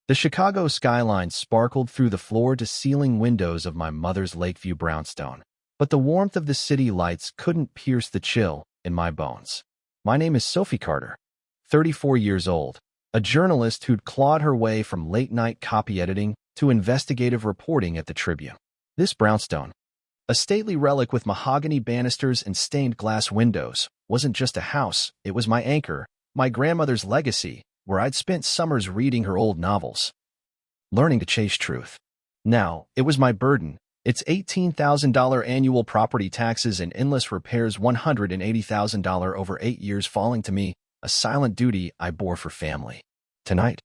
The Chicago skyline sparkled through the floor-to-ceiling windows of my mother's Lakeview brownstone, but the warmth of the city lights couldn't pierce the chill in my bones. My name is Sophie Carter, 34 years old, a journalist who'd clawed her way from late-night copy editing to investigative reporting at the Tribune. This brownstone, a stately relic with mahogany banisters and stained glass windows, wasn't just a house, it was my anchor, my grandmother's legacy, where I'd spent summers reading her old novels, learning to chase truth. Now, it was my burden, its $18,000 annual property taxes and endless repairs, $180,000 over 8 years falling to me, a silent duty I bore for family. Tonight,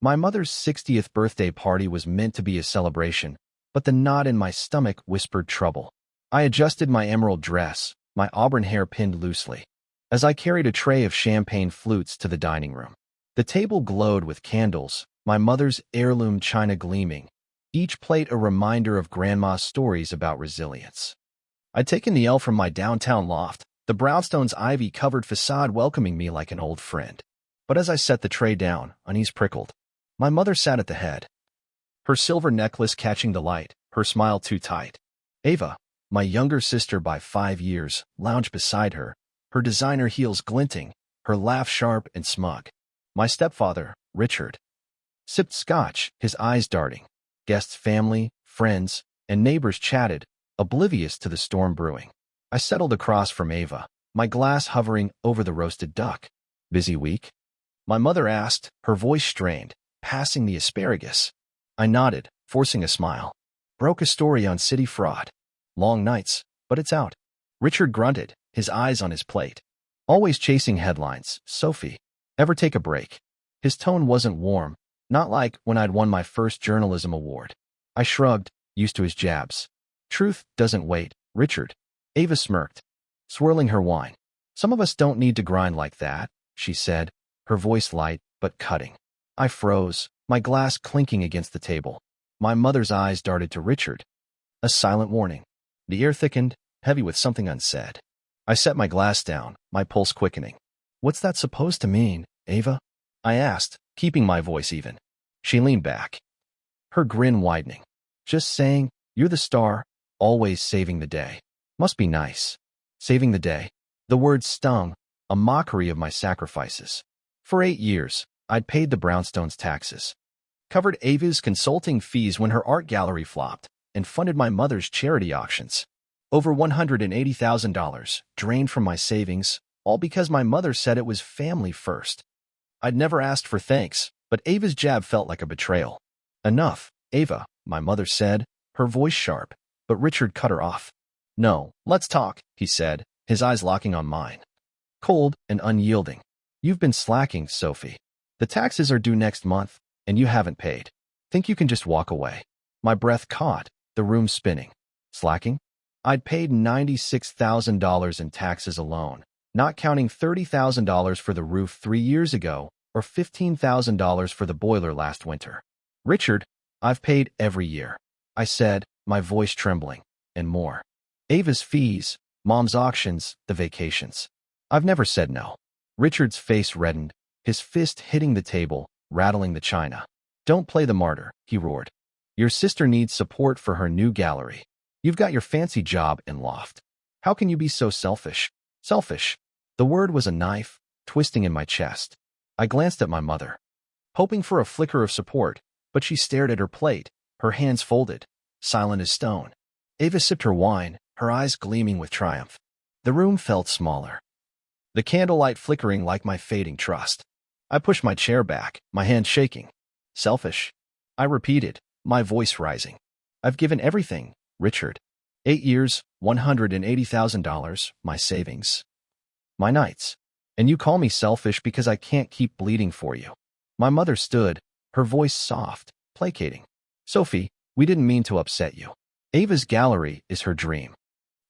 my mother's 60th birthday party was meant to be a celebration, but the knot in my stomach whispered trouble. I adjusted my emerald dress, my auburn hair pinned loosely, as I carried a tray of champagne flutes to the dining room. The table glowed with candles, my mother's heirloom china gleaming, each plate a reminder of Grandma's stories about resilience. I'd taken the L from my downtown loft, the brownstone's ivy-covered facade welcoming me like an old friend. But as I set the tray down, unease prickled. My mother sat at the head, her silver necklace catching the light, her smile too tight. Ava, my younger sister by 5 years, lounged beside her, her designer heels glinting, her laugh sharp and smug. My stepfather, Richard, sipped scotch, his eyes darting. Guests, family, friends, and neighbors chatted, oblivious to the storm brewing. I settled across from Ava, my glass hovering over the roasted duck. Busy week? My mother asked, her voice strained, passing the asparagus. I nodded, forcing a smile. Broke a story on city fraud. Long nights, but it's out. Richard grunted, his eyes on his plate. Always chasing headlines, Sophie. Ever take a break? His tone wasn't warm, not like when I'd won my first journalism award. I shrugged, used to his jabs. Truth doesn't wait, Richard. Ava smirked, swirling her wine. Some of us don't need to grind like that, she said, her voice light but cutting. I froze, my glass clinking against the table. My mother's eyes darted to Richard. A silent warning. The air thickened, heavy with something unsaid. I set my glass down, my pulse quickening. What's that supposed to mean, Ava? I asked, keeping my voice even. She leaned back, her grin widening. Just saying, you're the star, always saving the day. Must be nice. Saving the day. The word stung, a mockery of my sacrifices. For 8 years, I'd paid the Brownstone's taxes, covered Ava's consulting fees when her art gallery flopped, and funded my mother's charity auctions. Over $180,000 drained from my savings, all because my mother said it was family first. I'd never asked for thanks, but Ava's jab felt like a betrayal. Enough, Ava, my mother said, her voice sharp, but Richard cut her off. No, let's talk, he said, his eyes locking on mine. Cold and unyielding. You've been slacking, Sophie. The taxes are due next month, and you haven't paid. Think you can just walk away? My breath caught, the room spinning. Slacking? I'd paid $96,000 in taxes alone, not counting $30,000 for the roof 3 years ago or $15,000 for the boiler last winter. Richard, I've paid every year, I said, my voice trembling, and more. Ava's fees, Mom's auctions, the vacations. I've never said no. Richard's face reddened, his fist hitting the table, rattling the china. Don't play the martyr, he roared. Your sister needs support for her new gallery. You've got your fancy job and loft. How can you be so selfish? Selfish. The word was a knife, twisting in my chest. I glanced at my mother, hoping for a flicker of support, but she stared at her plate, her hands folded, silent as stone. Ava sipped her wine, her eyes gleaming with triumph. The room felt smaller, the candlelight flickering like my fading trust. I pushed my chair back, my hand shaking. Selfish, I repeated, my voice rising. I've given everything, Richard. 8 years, $180,000, my savings, my nights. And you call me selfish because I can't keep bleeding for you. My mother stood, her voice soft, placating. Sophie, we didn't mean to upset you. Ava's gallery is her dream.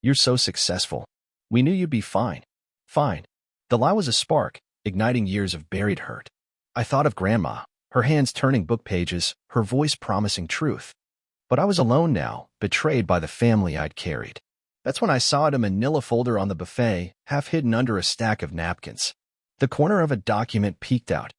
You're so successful. We knew you'd be fine. Fine. The lie was a spark, igniting years of buried hurt. I thought of Grandma, her hands turning book pages, her voice promising truth. But I was alone now, betrayed by the family I'd carried. That's when I saw it, a manila folder on the buffet, half hidden under a stack of napkins. The corner of a document peeked out.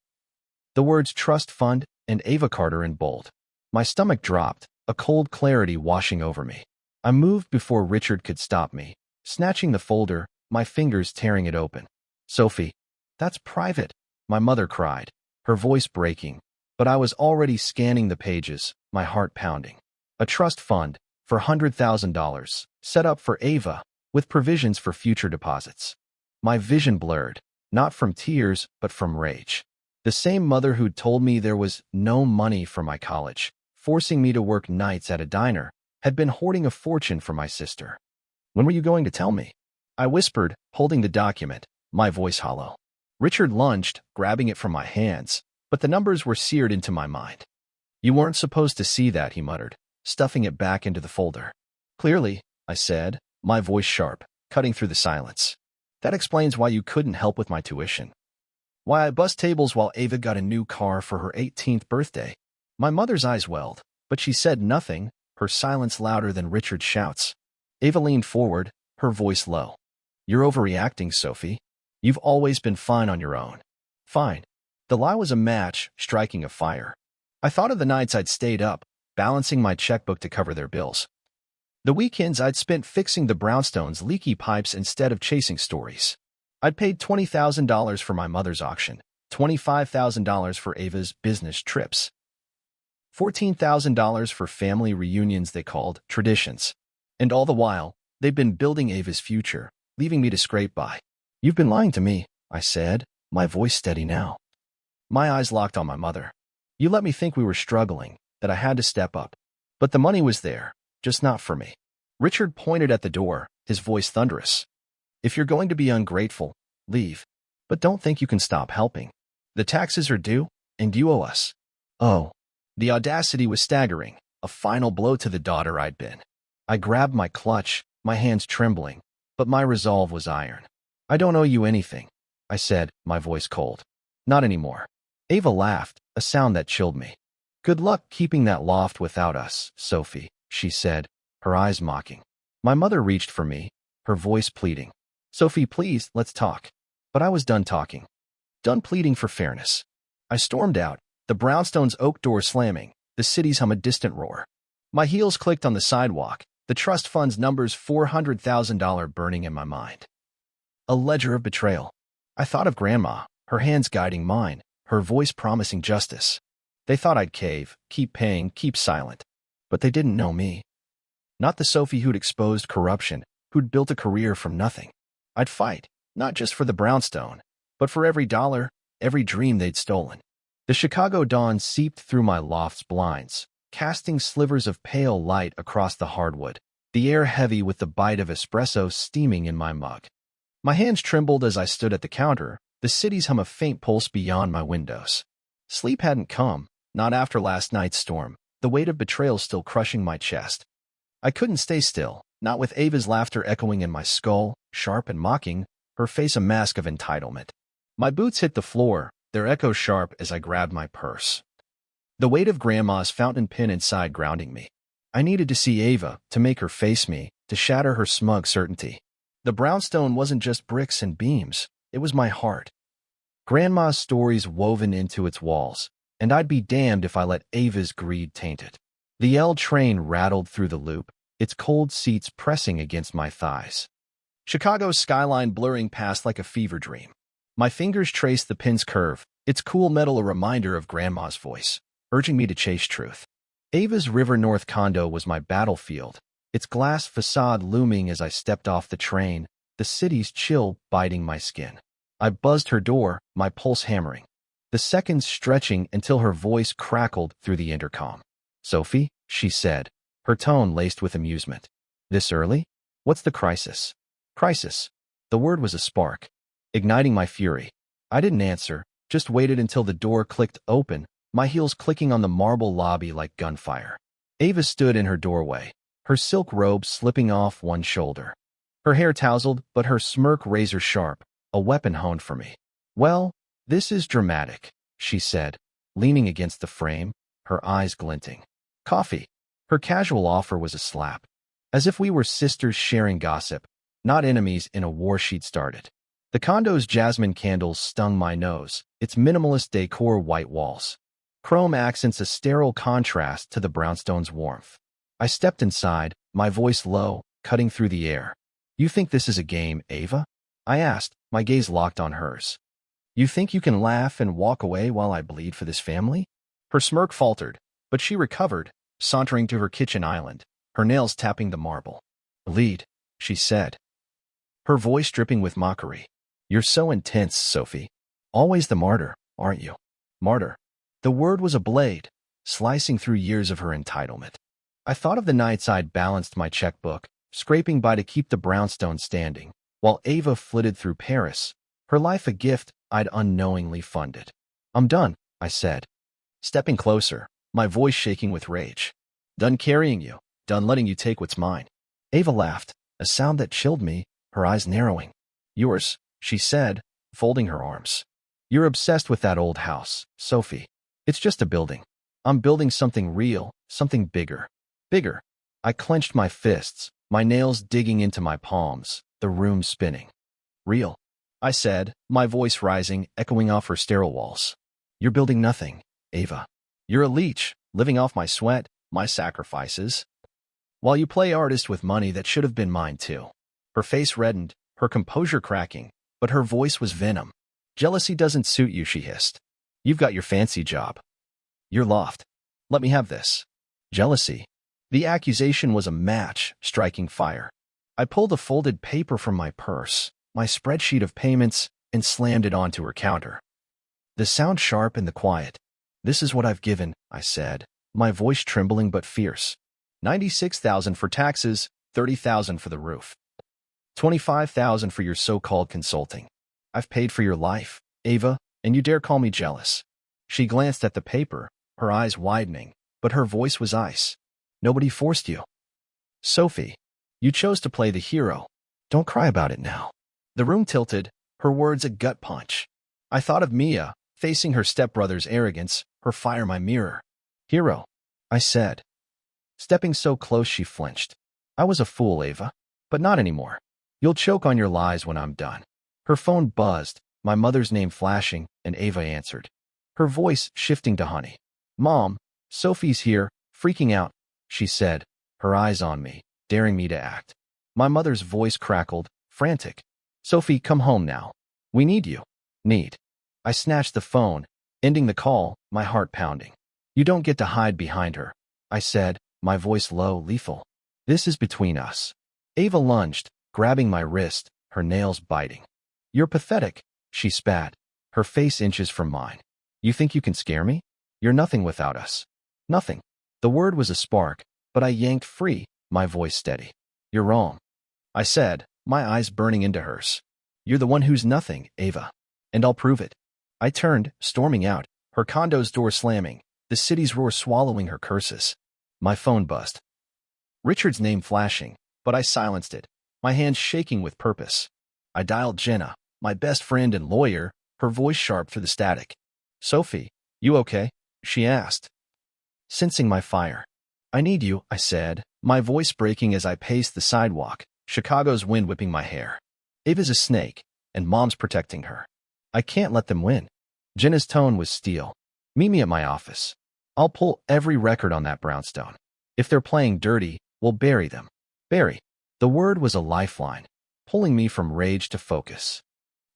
The words trust fund and Ava Carter in bold. My stomach dropped, a cold clarity washing over me. I moved before Richard could stop me, snatching the folder, my fingers tearing it open. Sophie, that's private, my mother cried, her voice breaking, but I was already scanning the pages, my heart pounding. A trust fund, for $100,000, set up for Ava, with provisions for future deposits. My vision blurred, not from tears, but from rage. The same mother who'd told me there was no money for my college, forcing me to work nights at a diner, had been hoarding a fortune for my sister. When were you going to tell me? I whispered, holding the document, my voice hollow. Richard lunged, grabbing it from my hands, but the numbers were seared into my mind. You weren't supposed to see that, he muttered, stuffing it back into the folder. Clearly, I said, my voice sharp, cutting through the silence. That explains why you couldn't help with my tuition. Why I bussed tables while Ava got a new car for her 18th birthday. My mother's eyes welled, but she said nothing, her silence louder than Richard's shouts. Ava leaned forward, her voice low. You're overreacting, Sophie. You've always been fine on your own. Fine. The lie was a match, striking a fire. I thought of the nights I'd stayed up, balancing my checkbook to cover their bills. The weekends I'd spent fixing the Brownstone's leaky pipes instead of chasing stories. I'd paid $20,000 for my mother's auction, $25,000 for Ava's business trips, $14,000 for family reunions they called traditions. And all the while, they'd been building Ava's future, leaving me to scrape by. You've been lying to me, I said, my voice steady now. My eyes locked on my mother. You let me think we were struggling, that I had to step up. But the money was there, just not for me. Richard pointed at the door, his voice thunderous. If you're going to be ungrateful, leave. But don't think you can stop helping. The taxes are due, and you owe us. Oh. The audacity was staggering, a final blow to the daughter I'd been. I grabbed my clutch, my hands trembling, but my resolve was iron. I don't owe you anything, I said, my voice cold. Not anymore. Ava laughed, a sound that chilled me. Good luck keeping that loft without us, Sophie, she said, her eyes mocking. My mother reached for me, her voice pleading. Sophie, please, let's talk. But I was done talking. Done pleading for fairness. I stormed out, the Brownstone's oak door slamming, the city's hum a distant roar. My heels clicked on the sidewalk, the trust fund's numbers $400,000 burning in my mind. A ledger of betrayal. I thought of Grandma, her hands guiding mine, her voice promising justice. They thought I'd cave, keep paying, keep silent. But they didn't know me. Not the Sophie who'd exposed corruption, who'd built a career from nothing. I'd fight, not just for the Brownstone, but for every dollar, every dream they'd stolen. The Chicago dawn seeped through my loft's blinds, casting slivers of pale light across the hardwood, the air heavy with the bite of espresso steaming in my mug. My hands trembled as I stood at the counter, the city's hum a faint pulse beyond my windows. Sleep hadn't come, not after last night's storm, the weight of betrayal still crushing my chest. I couldn't stay still, not with Ava's laughter echoing in my skull, sharp and mocking, her face a mask of entitlement. My boots hit the floor, their echo sharp as I grabbed my purse. The weight of Grandma's fountain pen inside grounding me. I needed to see Ava, to make her face me, to shatter her smug certainty. The Brownstone wasn't just bricks and beams, it was my heart. Grandma's stories woven into its walls, and I'd be damned if I let Ava's greed taint it. The L train rattled through the loop, its cold seats pressing against my thighs. Chicago's skyline blurring past like a fever dream. My fingers traced the pin's curve, its cool metal a reminder of Grandma's voice, urging me to chase truth. Ava's River North condo was my battlefield, its glass facade looming as I stepped off the train, the city's chill biting my skin. I buzzed her door, my pulse hammering, the seconds stretching until her voice crackled through the intercom. Sophie, she said, her tone laced with amusement. This early? What's the crisis? Crisis. The word was a spark, igniting my fury. I didn't answer, just waited until the door clicked open, my heels clicking on the marble lobby like gunfire. Ava stood in her doorway, her silk robe slipping off one shoulder. Her hair tousled, but her smirk razor sharp, a weapon honed for me. Well, this is dramatic, she said, leaning against the frame, her eyes glinting. Coffee. Her casual offer was a slap. As if we were sisters sharing gossip, not enemies in a war she'd started. The condo's jasmine candles stung my nose, its minimalist decor white walls. Chrome accents a sterile contrast to the brownstone's warmth. I stepped inside, my voice low, cutting through the air. "You think this is a game, Ava?" I asked, my gaze locked on hers. "You think you can laugh and walk away while I bleed for this family?" Her smirk faltered, but she recovered, sauntering to her kitchen island, her nails tapping the marble. "Bleed," she said, her voice dripping with mockery. "You're so intense, Sophie. Always the martyr, aren't you?" Martyr. The word was a blade, slicing through years of her entitlement. I thought of the nights I'd balanced my checkbook, scraping by to keep the brownstone standing, while Ava flitted through Paris, her life a gift I'd unknowingly funded. "I'm done," I said, stepping closer, my voice shaking with rage. "Done carrying you, done letting you take what's mine." Ava laughed, a sound that chilled me, her eyes narrowing. "Yours," she said, folding her arms. "You're obsessed with that old house, Sophie. It's just a building. I'm building something real, something bigger. Bigger." I clenched my fists, my nails digging into my palms, the room spinning. "Real," I said, my voice rising, echoing off her sterile walls. "You're building nothing, Ava. You're a leech, living off my sweat, my sacrifices. While you play artist with money that should have been mine too." Her face reddened, her composure cracking, but her voice was venom. "Jealousy doesn't suit you," she hissed. "You've got your fancy job. Your loft. Let me have this." Jealousy. The accusation was a match, striking fire. I pulled a folded paper from my purse, my spreadsheet of payments, and slammed it onto her counter. The sound sharp in the quiet. "This is what I've given," I said, my voice trembling but fierce. $96,000 for taxes, $30,000 for the roof. $25,000 for your so-called consulting. I've paid for your life, Ava, and you dare call me jealous." She glanced at the paper, her eyes widening, but her voice was ice. "Nobody forced you. Sophie, you chose to play the hero. Don't cry about it now." The room tilted, her words a gut punch. I thought of Mia, facing her stepbrother's arrogance, her fire my mirror. "Hero," I said. Stepping so close she flinched. "I was a fool, Ava, but not anymore. You'll choke on your lies when I'm done." Her phone buzzed, my mother's name flashing, and Ava answered, her voice shifting to honey. "Mom, Sophie's here, freaking out," she said, her eyes on me, daring me to act. My mother's voice crackled, frantic. "Sophie, come home now. We need you." Need. I snatched the phone, ending the call, my heart pounding. "You don't get to hide behind her," I said, my voice low, lethal. "This is between us." Ava lunged, grabbing my wrist, her nails biting. "You're pathetic," she spat, her face inches from mine. "You think you can scare me? You're nothing without us." Nothing. The word was a spark, but I yanked free, my voice steady. "You're wrong," I said, my eyes burning into hers. "You're the one who's nothing, Ava. And I'll prove it." I turned, storming out, her condo's door slamming, the city's roar swallowing her curses. My phone buzzed. Richard's name flashing, but I silenced it, my hands shaking with purpose. I dialed Jenna, my best friend and lawyer, her voice sharp through the static. "Sophie, you okay?" she asked, sensing my fire. "I need you," I said, my voice breaking as I paced the sidewalk, Chicago's wind whipping my hair. Ava's a snake, and Mom's protecting her. I can't let them win. Jenna's tone was steel. "Meet me at my office. I'll pull every record on that Brownstone. If they're playing dirty, we'll bury them." Bury. The word was a lifeline, pulling me from rage to focus.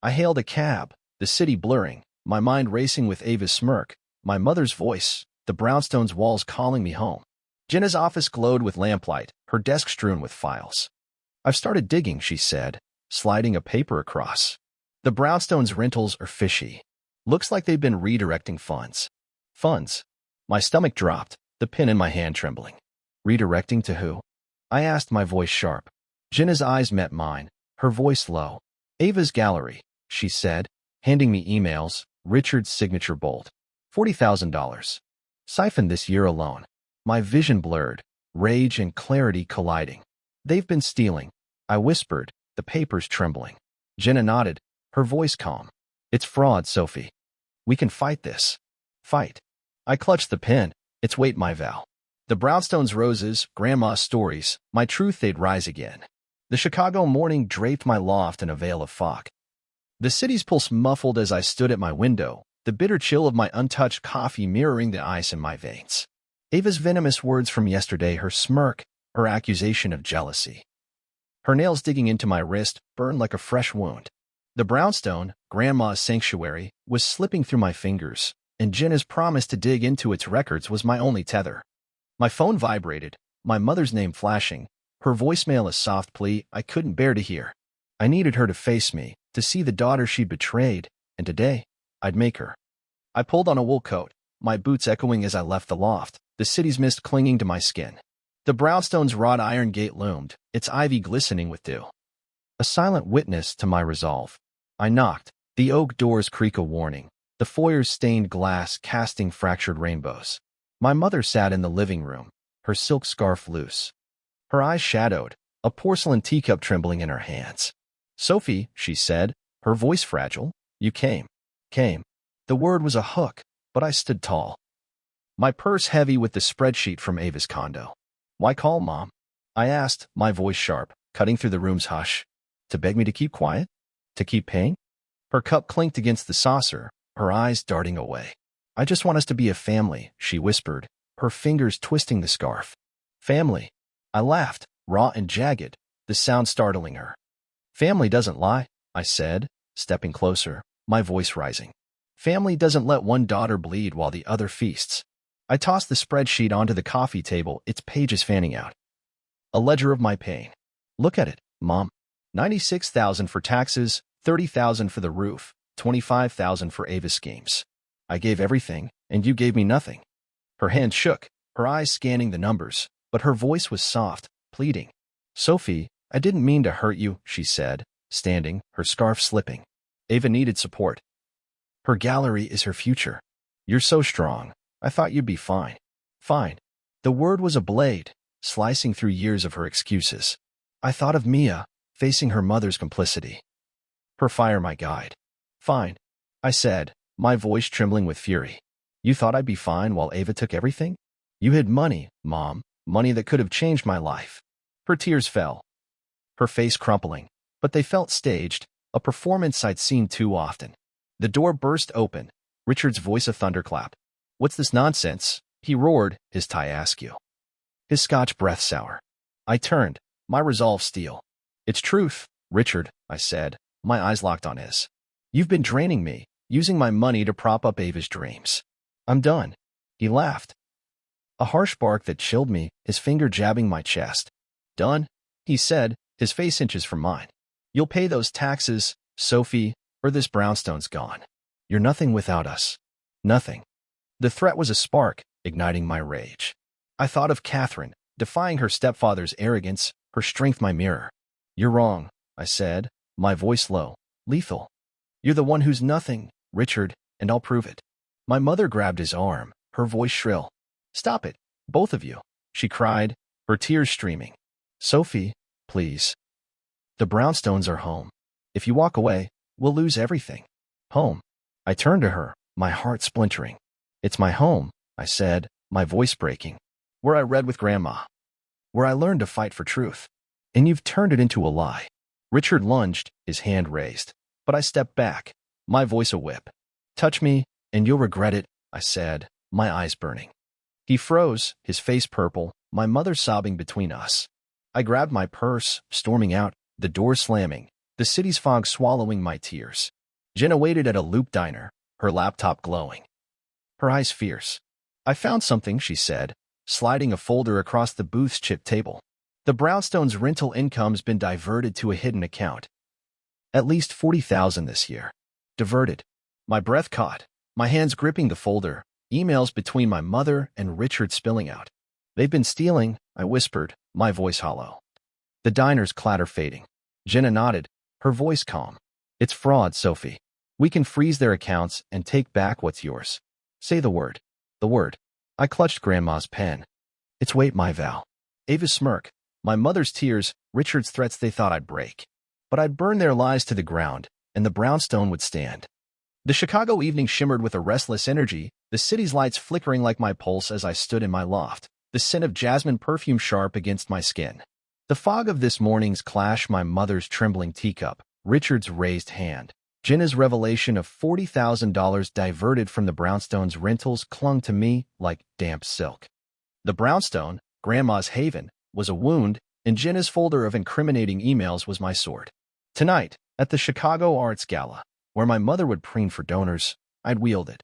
I hailed a cab, the city blurring, my mind racing with Ava's smirk, my mother's voice, the Brownstone's walls calling me home. Jenna's office glowed with lamplight, her desk strewn with files. "I've started digging," she said, sliding a paper across. "The Brownstone's rentals are fishy. Looks like they've been redirecting funds." Funds? My stomach dropped, the pen in my hand trembling. "Redirecting to who?" I asked, my voice sharp. Jenna's eyes met mine, her voice low. "Ava's gallery," she said, handing me emails, Richard's signature bold. $40,000. Siphoned this year alone. My vision blurred, rage and clarity colliding. "They've been stealing," I whispered, the papers trembling. Jenna nodded, her voice calm. "It's fraud, Sophie. We can fight this." Fight. I clutched the pen, its weight my vow. The Brownstone's roses, Grandma's stories, my truth they'd rise again. The Chicago morning draped my loft in a veil of fog. The city's pulse muffled as I stood at my window, the bitter chill of my untouched coffee mirroring the ice in my veins. Ava's venomous words from yesterday, her smirk, her accusation of jealousy. Her nails digging into my wrist burned like a fresh wound. The brownstone, Grandma's sanctuary, was slipping through my fingers, and Jenna's promise to dig into its records was my only tether. My phone vibrated, my mother's name flashing, her voicemail a soft plea I couldn't bear to hear. I needed her to face me, to see the daughter she'd betrayed, and today, I'd make her. I pulled on a wool coat, my boots echoing as I left the loft, the city's mist clinging to my skin. The brownstone's wrought iron gate loomed, its ivy glistening with dew. A silent witness to my resolve. I knocked, the oak doors creak a warning, the foyer's stained glass casting fractured rainbows. My mother sat in the living room, her silk scarf loose. Her eyes shadowed, a porcelain teacup trembling in her hands. "Sophie," she said, her voice fragile, "you came." The word was a hook, but I stood tall. My purse heavy with the spreadsheet from Ava's condo. "Why call, Mom?" I asked, my voice sharp, cutting through the room's hush. "To beg me to keep quiet? To keep paying?" Her cup clinked against the saucer, her eyes darting away. "I just want us to be a family," she whispered, her fingers twisting the scarf. "Family." I laughed, raw and jagged, the sound startling her. "Family doesn't lie," I said, stepping closer, my voice rising. "Family doesn't let one daughter bleed while the other feasts." I tossed the spreadsheet onto the coffee table, its pages fanning out. A ledger of my pain. "Look at it, Mom. 96,000 for taxes, 30,000 for the roof, 25,000 for Ava's schemes. I gave everything, and you gave me nothing." Her hand shook, her eyes scanning the numbers, but her voice was soft, pleading. "Sophie, I didn't mean to hurt you," she said, standing, her scarf slipping. "Ava needed support. Her gallery is her future. You're so strong. I thought you'd be fine." "Fine." The word was a blade, slicing through years of her excuses. I thought of Mia, facing her mother's complicity. Her fire my guide. "Fine," I said, my voice trembling with fury. "You thought I'd be fine while Ava took everything? You hid money, Mom, money that could have changed my life." Her tears fell, her face crumpling, but they felt staged, a performance I'd seen too often. The door burst open, Richard's voice a thunderclap. "What's this nonsense?" he roared, his tie askew, his Scotch breath sour. I turned, my resolve steel. "It's truth, Richard," I said, my eyes locked on his. "You've been draining me, using my money to prop up Ava's dreams. I'm done." He laughed. A harsh bark that chilled me, his finger jabbing my chest. "Done?" he said, his face inches from mine. "You'll pay those taxes, Sophie, or this brownstone's gone. You're nothing without us. Nothing." The threat was a spark, igniting my rage. I thought of Catherine, defying her stepfather's arrogance, her strength my mirror. "You're wrong," I said, my voice low, lethal. "You're the one who's nothing, Richard, and I'll prove it." My mother grabbed his arm, her voice shrill. "Stop it, both of you," she cried, her tears streaming. "Sophie, please. The brownstones are home. If you walk away, we'll lose everything." "Home." I turned to her, my heart splintering. "It's my home," I said, my voice breaking. "Where I read with Grandma. Where I learned to fight for truth. And you've turned it into a lie." Richard lunged, his hand raised. But I stepped back, my voice a whip. "Touch me, and you'll regret it," I said, my eyes burning. He froze, his face purple, my mother sobbing between us. I grabbed my purse, storming out, the door slamming, the city's fog swallowing my tears. Jenna waited at a loop diner, her laptop glowing, her eyes fierce. "I found something," she said, sliding a folder across the booth's chip table. "The brownstone's rental income's been diverted to a hidden account. At least 40,000 this year. Diverted." My breath caught, my hands gripping the folder, emails between my mother and Richard spilling out. "They've been stealing," I whispered, my voice hollow. The diner's clatter fading. Jenna nodded, her voice calm. "It's fraud, Sophie. We can freeze their accounts and take back what's yours. Say the word." The word. I clutched Grandma's pen. "It's wait, my vow." Ava's smirk, my mother's tears, Richard's threats they thought I'd break. But I'd burn their lies to the ground, and the brownstone would stand. The Chicago evening shimmered with a restless energy, the city's lights flickering like my pulse as I stood in my loft, the scent of jasmine perfume sharp against my skin. The fog of this morning's clash, my mother's trembling teacup, Richard's raised hand. Jenna's revelation of $40,000 diverted from the Brownstone's rentals clung to me like damp silk. The Brownstone, Grandma's haven, was a wound, and Jenna's folder of incriminating emails was my sword. Tonight, at the Chicago Arts Gala, where my mother would preen for donors, I'd wield it,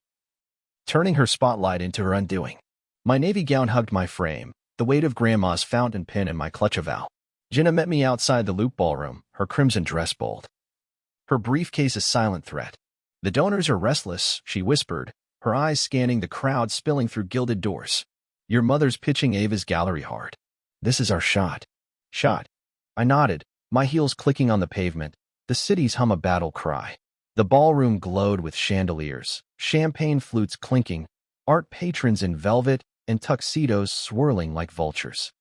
turning her spotlight into her undoing. My navy gown hugged my frame, the weight of Grandma's fountain pen in my clutch of Al. Jenna met me outside the Loop Ballroom, her crimson dress bold, her briefcase a silent threat. "The donors are restless," she whispered, her eyes scanning the crowd spilling through gilded doors. "Your mother's pitching Ava's gallery hard. This is our shot." Shot. I nodded, my heels clicking on the pavement, the city's hum a battle cry. The ballroom glowed with chandeliers, champagne flutes clinking, art patrons in velvet and tuxedos swirling like vultures.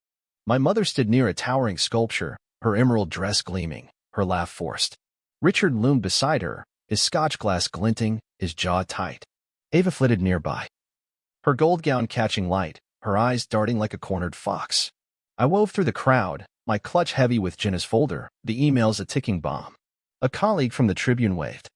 My mother stood near a towering sculpture, her emerald dress gleaming, her laugh forced. Richard loomed beside her, his scotch glass glinting, his jaw tight. Ava flitted nearby, her gold gown catching light, her eyes darting like a cornered fox. I wove through the crowd, my clutch heavy with Jenna's folder, the emails a ticking bomb. A colleague from the Tribune waved.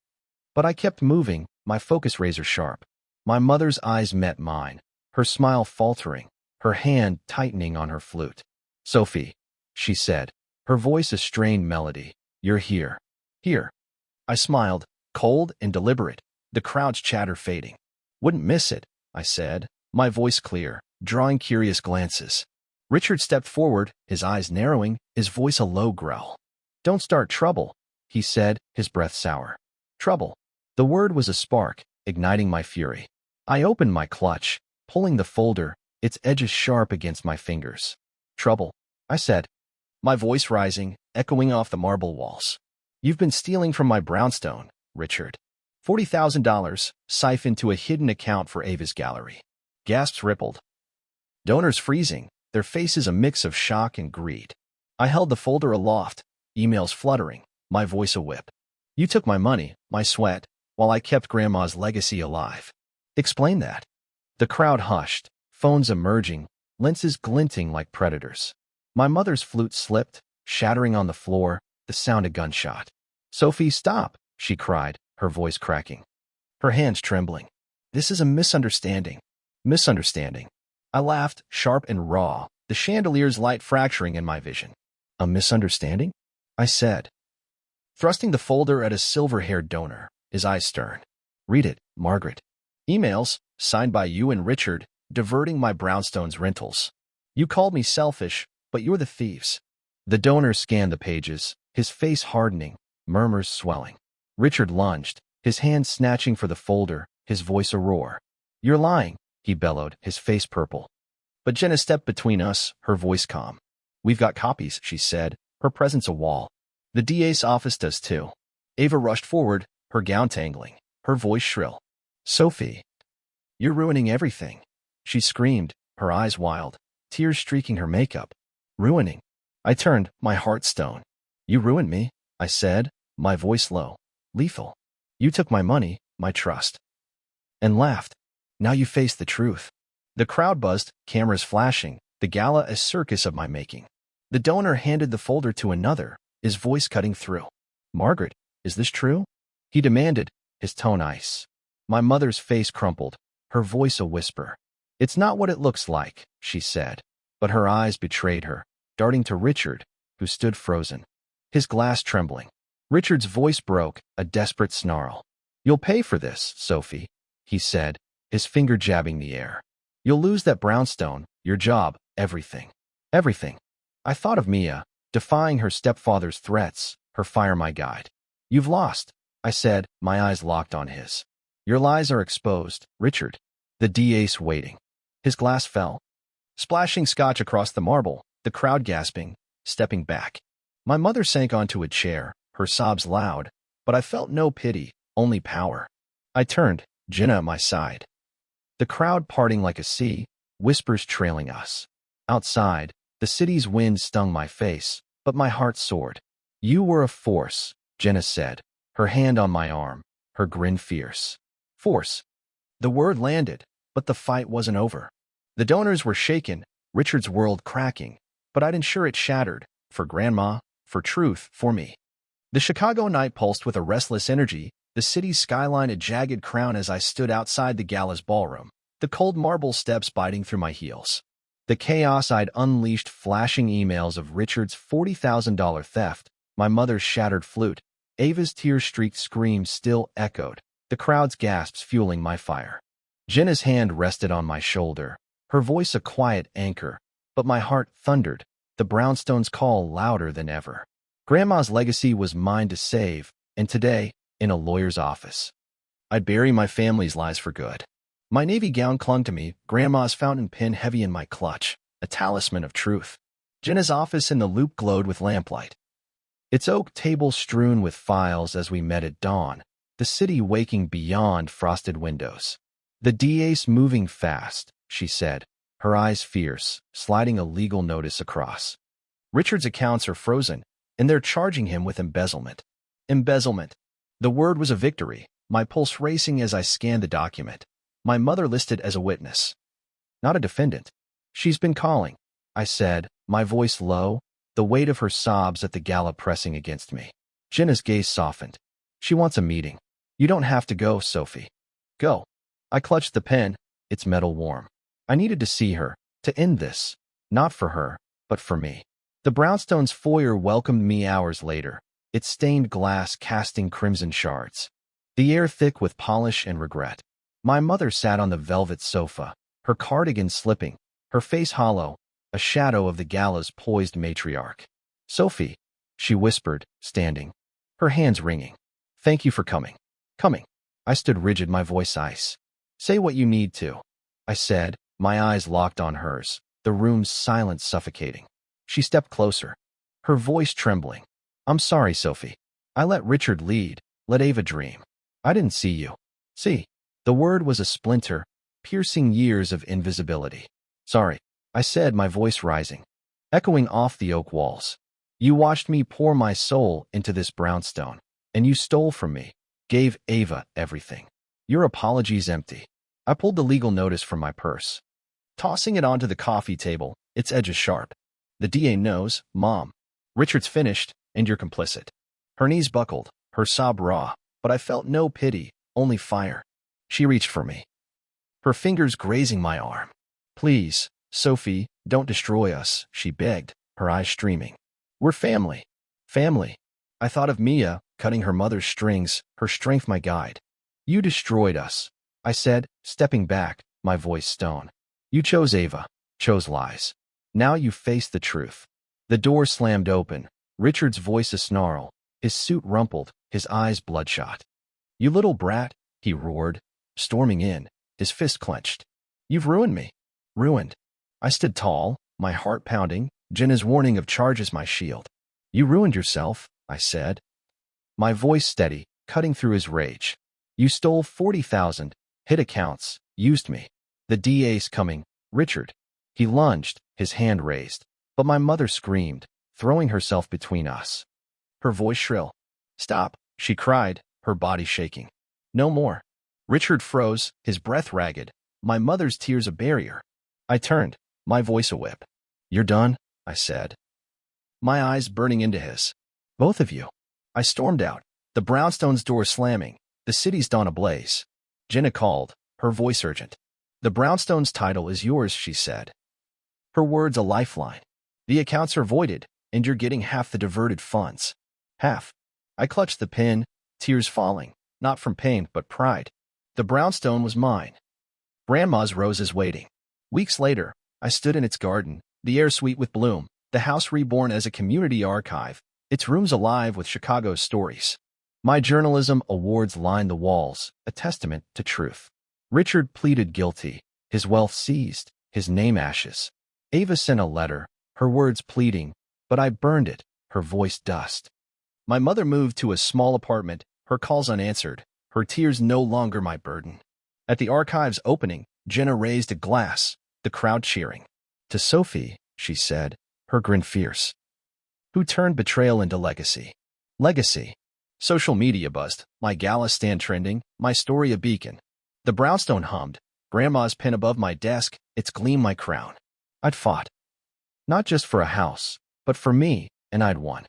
But I kept moving, my focus razor sharp. My mother's eyes met mine, her smile faltering, her hand tightening on her flute. "Sophie," she said, her voice a strained melody, "you're here." Here. I smiled, cold and deliberate, the crowd's chatter fading. "Wouldn't miss it," I said, my voice clear, drawing curious glances. Richard stepped forward, his eyes narrowing, his voice a low growl. "Don't start trouble," he said, his breath sour. Trouble. The word was a spark, igniting my fury. I opened my clutch, pulling the folder, its edges sharp against my fingers. "Trouble," I said, my voice rising, echoing off the marble walls. "You've been stealing from my Brownstone, Richard. $40,000 siphoned to a hidden account for Ava's gallery." Gasps rippled. Donors freezing, their faces a mix of shock and greed. I held the folder aloft, emails fluttering, my voice a whip. "You took my money, my sweat, while I kept Grandma's legacy alive. Explain that." The crowd hushed, phones emerging, lenses glinting like predators. My mother's flute slipped, shattering on the floor, the sound a gunshot. "Sophie, stop," she cried, her voice cracking, her hands trembling. "This is a misunderstanding." Misunderstanding. I laughed, sharp and raw, the chandelier's light fracturing in my vision. "A misunderstanding?" I said, thrusting the folder at a silver-haired donor, his eyes stern. "Read it, Margaret. Emails, signed by you and Richard, diverting my Brownstone's rentals. You called me selfish, but you're the thieves." The donor scanned the pages, his face hardening, murmurs swelling. Richard lunged, his hand snatching for the folder, his voice a roar. "You're lying," he bellowed, his face purple. But Jenna stepped between us, her voice calm. "We've got copies," she said, her presence a wall. "The DA's office does too." Ava rushed forward, her gown tangling, her voice shrill. "Sophie, you're ruining everything," she screamed, her eyes wild, tears streaking her makeup. "Ruining." I turned, my heart stone. "You ruined me," I said, my voice low, lethal. "You took my money, my trust." And laughed. "Now you face the truth." The crowd buzzed, cameras flashing, the gala a circus of my making. The donor handed the folder to another, his voice cutting through. "Margaret, is this true?" he demanded, his tone ice. My mother's face crumpled, her voice a whisper. "It's not what it looks like," she said, but her eyes betrayed her, darting to Richard, who stood frozen, his glass trembling. Richard's voice broke, a desperate snarl. "You'll pay for this, Sophie," he said, his finger jabbing the air. "You'll lose that Brownstone, your job, everything. Everything." I thought of Mia, defying her stepfather's threats, her fire my guide. "You've lost," I said, my eyes locked on his. "Your lies are exposed, Richard." The DA's waiting. His glass fell, splashing scotch across the marble, the crowd gasping, stepping back. My mother sank onto a chair, her sobs loud, but I felt no pity, only power. I turned, Jenna at my side. The crowd parting like a sea, whispers trailing us. Outside, the city's wind stung my face, but my heart soared. "You were a force," Jenna said, her hand on my arm, her grin fierce. Force. The word landed, but the fight wasn't over. The donors were shaken, Richard's world cracking, but I'd ensure it shattered, for Grandma, for truth, for me. The Chicago night pulsed with a restless energy, the city's skyline a jagged crown as I stood outside the gala's ballroom, the cold marble steps biting through my heels. The chaos I'd unleashed, flashing emails of Richard's $40,000 theft, my mother's shattered flute, Ava's tear-streaked screams still echoed, the crowd's gasps fueling my fire. Jenna's hand rested on my shoulder, her voice a quiet anchor, but my heart thundered, the Brownstones' call louder than ever. Grandma's legacy was mine to save, and today, in a lawyer's office, I'd bury my family's lies for good. My navy gown clung to me, Grandma's fountain pen heavy in my clutch, a talisman of truth. Jenna's office in the loop glowed with lamplight, its oak table strewn with files as we met at dawn, the city waking beyond frosted windows. The DA's moving fast, she said, her eyes fierce, sliding a legal notice across. Richard's accounts are frozen, and they're charging him with embezzlement. Embezzlement. The word was a victory, my pulse racing as I scanned the document. My mother listed as a witness, not a defendant. She's been calling, I said, my voice low, the weight of her sobs at the gala pressing against me. Jenna's gaze softened. She wants a meeting. You don't have to go, Sophie. Go. I clutched the pen, its metal warm. I needed to see her, to end this, not for her, but for me. The Brownstones' foyer welcomed me hours later, its stained glass casting crimson shards, the air thick with polish and regret. My mother sat on the velvet sofa, her cardigan slipping, her face hollow, a shadow of the gala's poised matriarch. Sophie, she whispered, standing, her hands wringing. Thank you for coming. Coming. I stood rigid, my voice ice. Say what you need to, I said, my eyes locked on hers, the room's silence suffocating. She stepped closer, her voice trembling. I'm sorry, Sophie. I let Richard lead, let Ava dream. I didn't see you. See. The word was a splinter, piercing years of invisibility. Sorry, I said, my voice rising, echoing off the oak walls. You watched me pour my soul into this brownstone, and you stole from me, gave Ava everything. Your apology's empty. I pulled the legal notice from my purse, tossing it onto the coffee table, its edges sharp. The DA knows, Mom. Richard's finished, and you're complicit. Her knees buckled, her sob raw, but I felt no pity, only fire. She reached for me, her fingers grazing my arm. Please, Sophie, don't destroy us, she begged, her eyes streaming. We're family. Family. I thought of Mia, cutting her mother's strings, her strength my guide. You destroyed us, I said, stepping back, my voice stone. You chose Ava, chose lies. Now you face the truth. The door slammed open, Richard's voice a snarl, his suit rumpled, his eyes bloodshot. You little brat, he roared, storming in, his fist clenched. You've ruined me. Ruined. I stood tall, my heart pounding, Jenna's warning of charges my shield. You ruined yourself, I said, my voice steady, cutting through his rage. You stole 40,000, hid accounts, used me. The DA's coming, Richard. He lunged, his hand raised, but my mother screamed, throwing herself between us. Her voice shrill. Stop, she cried, her body shaking. No more. Richard froze, his breath ragged, my mother's tears a barrier. I turned, my voice a whip. You're done, I said, my eyes burning into his. Both of you. I stormed out, the Brownstones' door slamming, the city's dawn ablaze. Jenna called, her voice urgent. The Brownstones' title is yours, she said, her words a lifeline. The accounts are voided, and you're getting half the diverted funds. Half. I clutched the pen, tears falling, not from pain but pride. The brownstone was mine. Grandma's roses waiting. Weeks later, I stood in its garden, the air sweet with bloom, the house reborn as a community archive, its rooms alive with Chicago's stories. My journalism awards lined the walls, a testament to truth. Richard pleaded guilty, his wealth seized, his name ashes. Ava sent a letter, her words pleading, but I burned it, her voice dust. My mother moved to a small apartment, her calls unanswered, her tears no longer my burden. At the archive's opening, Jenna raised a glass, the crowd cheering. To Sophie, she said, her grin fierce, who turned betrayal into legacy. Legacy. Social media buzzed, my gala stand trending, my story a beacon. The brownstone hummed, Grandma's pen above my desk, its gleam my crown. I'd fought. Not just for a house, but for me, and I'd won.